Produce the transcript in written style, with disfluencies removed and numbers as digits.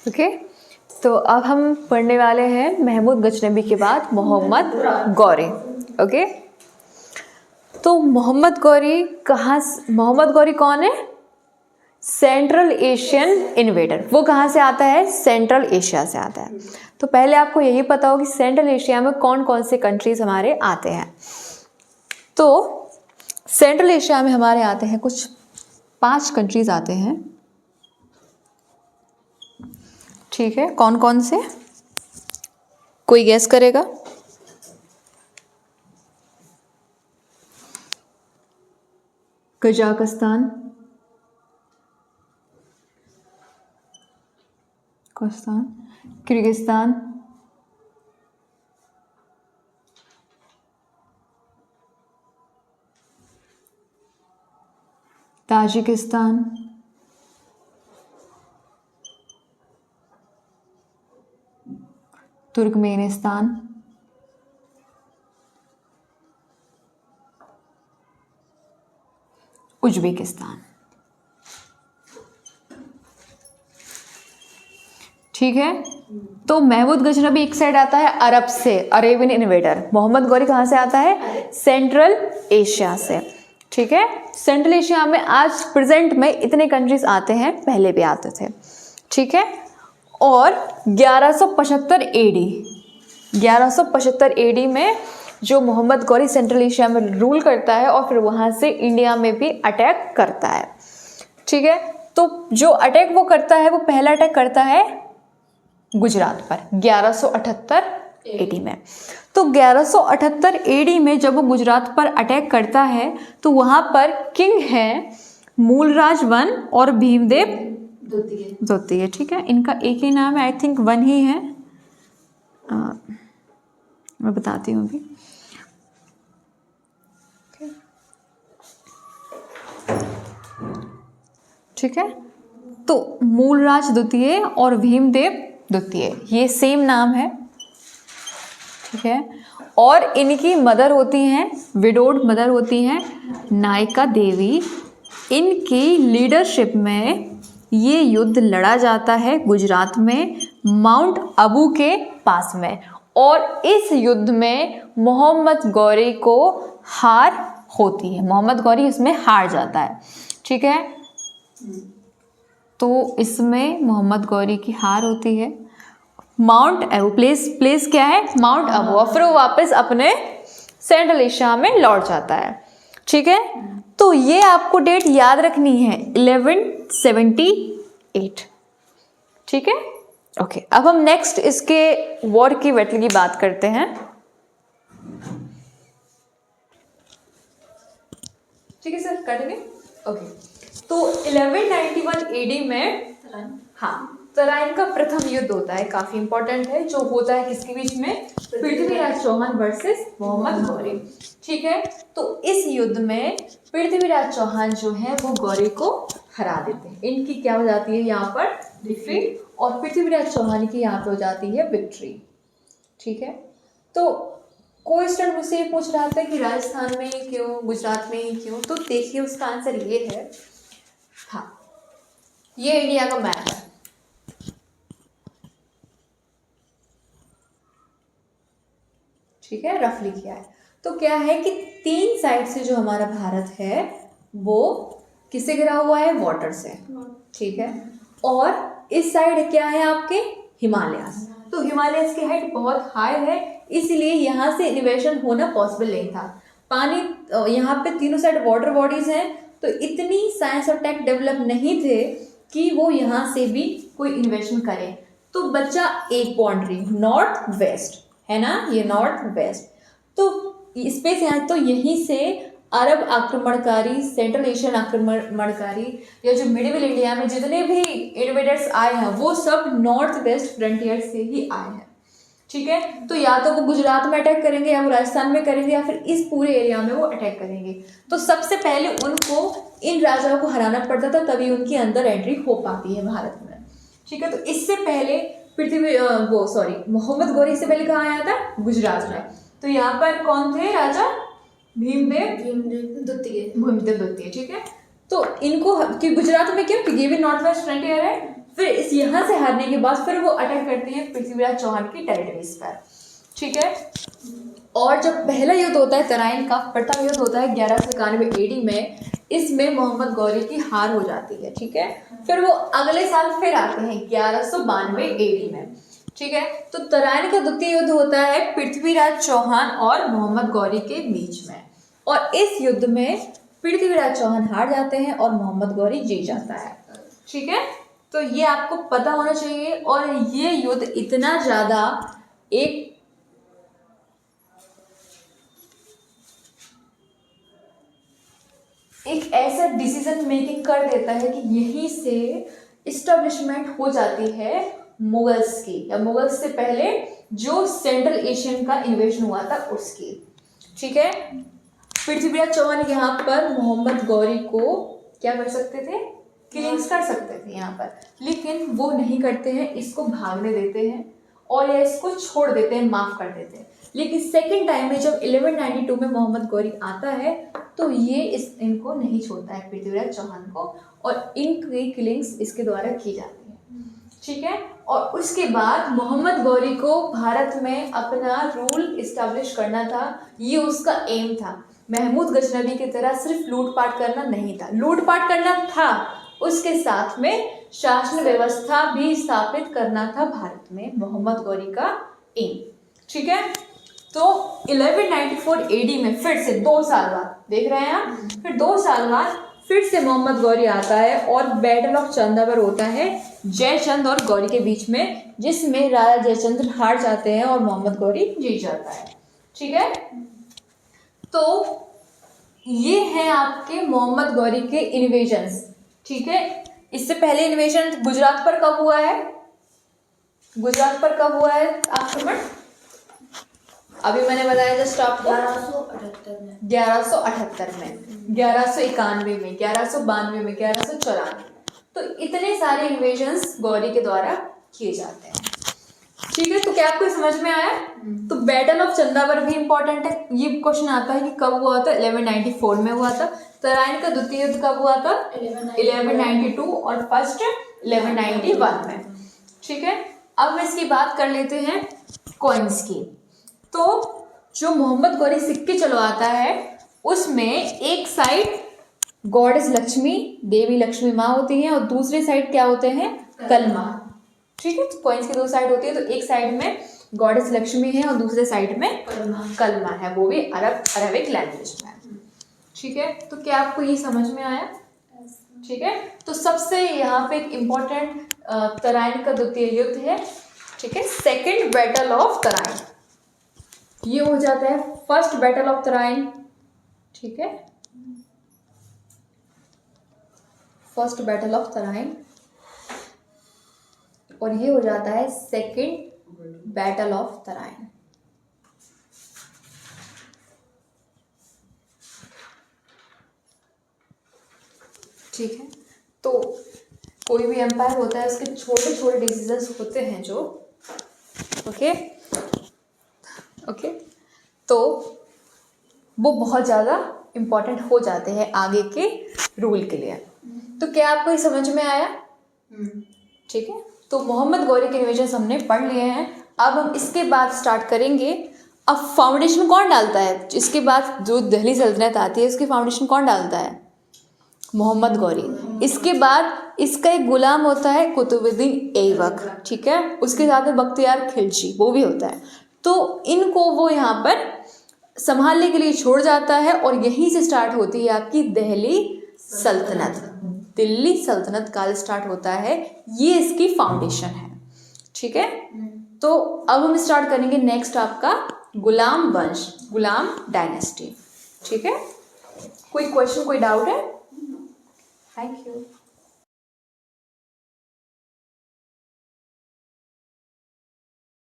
Okay, तो अब हम पढ़ने वाले हैं महमूद गजनबी के बाद मोहम्मद गौरी। ओके, तो मोहम्मद गौरी कौन है? Central Asian invader. वो कहाँ से आता है? सेंट्रल एशिया से आता है। तो पहले आपको यही पता हो कि सेंट्रल एशिया में कौन कौन से कंट्रीज हमारे आते हैं। तो सेंट्रल एशिया में हमारे आते हैं कुछ 5 कंट्रीज आते हैं। ठीक है, कौन कौन से? कोई गेस करेगा? Kazakhstan, Kyrgyzstan, Tajikistan, Turkmenistan, Uzbekistan. ठीक है, तो महमूद गजनबी एक साइड आता है अरब से, अरेबियन इन्वेडर। मोहम्मद गौरी कहाँ से आता है? सेंट्रल एशिया से। ठीक है, सेंट्रल एशिया में आज प्रेजेंट में इतने कंट्रीज आते हैं, पहले भी आते थे। ठीक है, और 1175 एडी में जो मोहम्मद गौरी सेंट्रल एशिया में रूल करता है और फिर वहाँ से इंडिया में भी अटैक करता है। ठीक है, तो जो अटैक वो करता है, वो पहला अटैक करता है गुजरात पर 1178 एडी में। तो 1178 एडी में जब वो गुजरात पर अटैक करता है तो वहाँ पर किंग हैं मूलराज वन और भीमदेव द्वितीय। ठीक है, इनका एक ही नाम है, आई थिंक वन ही है। मैं बताती हूँ अभी। ठीक है, तो मूलराज द्वितीय और भीमदेव द्वितीय ये सेम नाम है। ठीक है, और इनकी मदर होती हैं, विडोड मदर होती हैं नायका देवी। इनकी लीडरशिप में ये युद्ध लड़ा जाता है गुजरात में माउंट अबू के पास में, और इस युद्ध में मोहम्मद गौरी को हार होती है। मोहम्मद गौरी इसमें हार जाता है। ठीक है, तो इसमें मोहम्मद गौरी की हार होती है। माउंट अबू प्लेस क्या है? माउंट अबू, और फिर वो वापस अपने सेंट्रल एशिया में लौट जाता है। ठीक है, तो ये आपको डेट याद रखनी है 1178। ठीक है, ओके, अब हम नेक्स्ट इसके वॉर की बैटल की बात करते हैं। ठीक है सर, करेंगे। ओके, तो 1191 एडी में तराइन का प्रथम युद्ध होता है, काफी इंपॉर्टेंट है, जो होता है किसके बीच में? पृथ्वीराज चौहान वर्सेस मोहम्मद गौरी। ठीक है, तो इस युद्ध में पृथ्वीराज चौहान जो है वो गौरी को हरा देते हैं। इनकी क्या हो जाती है यहाँ पर? डिफीट, और पृथ्वीराज चौहान की यहाँ पे हो जाती है विक्ट्री। ठीक है, तो कोई स्टूडेंट मुझसे ये पूछ रहा था कि राजस्थान में ही क्यों, गुजरात में ही क्यों? तो देखिए उसका आंसर ये है, हाँ, ये इंडिया का मैप है। ठीक है, रफली किया है। तो क्या है कि 3 साइड से जो हमारा भारत है वो किससे घिरा हुआ है? वाटर से। ठीक है, और इस साइड क्या है आपके? हिमालयस। तो हिमालयस की हाइट बहुत हाई है, इसलिए यहाँ से इन्वेशन होना पॉसिबल नहीं था। पानी यहाँ पे तीनों साइड वाटर बॉडीज हैं, तो इतनी साइंस और टेक डेवलप नहीं थे कि वो यहाँ से भी कोई इन्वेशन करे। तो बच्चा एक बाउंड्री नॉर्थ वेस्ट है ना, ये नॉर्थ वेस्ट। तो स्पेस यहाँ, तो यहीं से अरब आक्रमणकारी, सेंट्रल एशियन आक्रमणकारी या जो मिडिल इंडिया में जितने भी इन्वेडर्स आए हैं वो सब नॉर्थ वेस्ट फ्रंटियर से ही आए हैं। ठीक है, तो या तो वो गुजरात में अटैक करेंगे, या वो राजस्थान में करेंगे, या फिर इस पूरे एरिया में वो अटैक करेंगे। तो सबसे पहले उनको इन राजाओं को हराना पड़ता था, तभी उनकी अंदर एंट्री हो पाती है भारत में। ठीक है, तो इससे पहले मोहम्मद गौरी से पहले कहाँ आया था? गुजरात में। तो यहाँ पर कौन थे राजा? भीमदेव द्वितीय। ठीक है, तो इनको कि गुजरात में क्यों? क्योंकि ये भी नॉर्थ वेस्ट फ्रंटियर है, फिर इस यहाँ से हारने के बाद फिर वो अटैक करते हैं पृथ्वीराज चौहान की टेरिटरीज पर, ठीक है। और जब पहला युद्ध होता है तराइन का, प्रथम युद्ध होता है 1191 AD में, इसमें मोहम्मद गौरी की हार हो जाती है, ठीक है। फिर वो अगले साल फिर आते हैं 1192 AD में, ठीक है। तो तराइन का द्वितीय युद्ध होता है पृथ्वीराज चौहान और मोहम्मद गौरी के बीच में, और इस युद्ध में पृथ्वीराज चौहान हार जाते हैं और मोहम्मद गौरी जीत जाता है, ठीक है। तो ये आपको पता होना चाहिए। और ये युद्ध इतना ज्यादा एक ऐसा डिसीजन मेकिंग कर देता है कि यहीं से इस्टेब्लिशमेंट हो जाती है मुगल्स की, या मुगल्स से पहले जो सेंट्रल एशियन का इन्वेजन हुआ था उसकी, ठीक है। पृथ्वीराज चौहान यहाँ पर मोहम्मद गौरी को क्या कर सकते थे, किलिंग्स कर सकते थे यहाँ पर, लेकिन वो नहीं करते हैं, इसको भागने देते हैं और या इसको छोड़ देते हैं, माफ कर देते हैं। लेकिन सेकंड टाइम में जब 1192 में मोहम्मद गौरी आता है तो ये इनको नहीं छोड़ता है पृथ्वीराज चौहान को, और इनकी किलिंग्स इसके द्वारा की जाती है, ठीक है। और उसके बाद मोहम्मद गौरी को भारत में अपना रूल इस्टेब्लिश करना था, ये उसका एम था। महमूद गजनवी की तरह सिर्फ लूटपाट करना नहीं था, लूटपाट करना था, उसके साथ में शासन व्यवस्था भी स्थापित करना था भारत में, मोहम्मद गौरी का एम, ठीक है। तो 1194 AD में फिर से 2 साल बाद, देख रहे हैं आप, फिर 2 साल बाद फिर से मोहम्मद गौरी आता है और बैटल ऑफ चंदावर होता है जयचंद और गौरी के बीच में, जिसमें राजा जयचंद्र हार जाते हैं और मोहम्मद गौरी जीत जाता है, ठीक है। तो ये है आपके मोहम्मद गौरी के इन्वेजन्स, ठीक है। इससे पहले इन्वेजन गुजरात पर कब हुआ है, गुजरात पर कब हुआ है आक्रमण, अभी मैंने बताया जस्ट आपको 1178 में, 1178 में, 1191 में, 1192 में, 1194। तो इतने सारे इन्वेजन्स गौरी के द्वारा किए जाते हैं, ठीक है। तो क्या आपको समझ में आया? तो बैटल ऑफ चंदावर भी इंपॉर्टेंट है, ये क्वेश्चन आता है कि कब हुआ था, 1194 में हुआ था। तराइन का द्वितीय युद्ध कब हुआ था, 1192, और फर्स्ट 1191 में, ठीक है। अब हम इसकी बात कर लेते हैं कॉइन्स की। तो जो मोहम्मद गौरी सिक्के चलवाता है उसमें एक साइड गॉडेस लक्ष्मी, देवी लक्ष्मी माँ होती हैं, और दूसरी साइड क्या होते हैं, कलमा, ठीक है। तो कॉइन्स की 2 साइड होती है, तो एक साइड में गॉडेस लक्ष्मी है और दूसरे साइड में कलमा है, वो भी अरबिक लैंग्वेज में, ठीक है। तो क्या आपको ये समझ में आया? ठीक है। तो सबसे यहाँ पे एक इम्पोर्टेंट तराइन का द्वितीय युद्ध है, ठीक है, सेकेंड बैटल ऑफ तराइन, ये हो जाता है फर्स्ट बैटल ऑफ तराइन, ठीक है, फर्स्ट बैटल ऑफ तराइन, और ये हो जाता है सेकेंड बैटल ऑफ तराइन। ठीक है। तो कोई भी एम्पायर होता है उसके छोटे छोटे डिसीजंस होते हैं जो, ओके, तो वो बहुत ज़्यादा इम्पोर्टेंट हो जाते हैं आगे के रूल के लिए। तो क्या आपको ये समझ में आया? ठीक है। तो मोहम्मद गौरी के इन्वेजन्स हमने पढ़ लिए हैं। अब हम इसके बाद स्टार्ट करेंगे। अब फाउंडेशन कौन डालता है? इसके बाद जो दिल्ली सल्तनत आती है उसकी फाउंडेशन कौन डालता है? मोहम्मद गौरी। इसके बाद इसका एक गुलाम होता है कुतुबुद्दीन ऐबक, ठीक है, उसके साथ में बख्तियार खिलजी वो भी होता है। तो इनको वो यहाँ पर संभालने के लिए छोड़ जाता है और यहीं से स्टार्ट होती है आपकी दिल्ली सल्तनत। दिल्ली सल्तनत काल स्टार्ट होता है, ये इसकी फाउंडेशन है, ठीक है। तो अब हम स्टार्ट करेंगे नेक्स्ट आपका गुलाम वंश, गुलाम डायनेस्टी, ठीक है। कोई क्वेश्चन, कोई डाउट है? Thank you.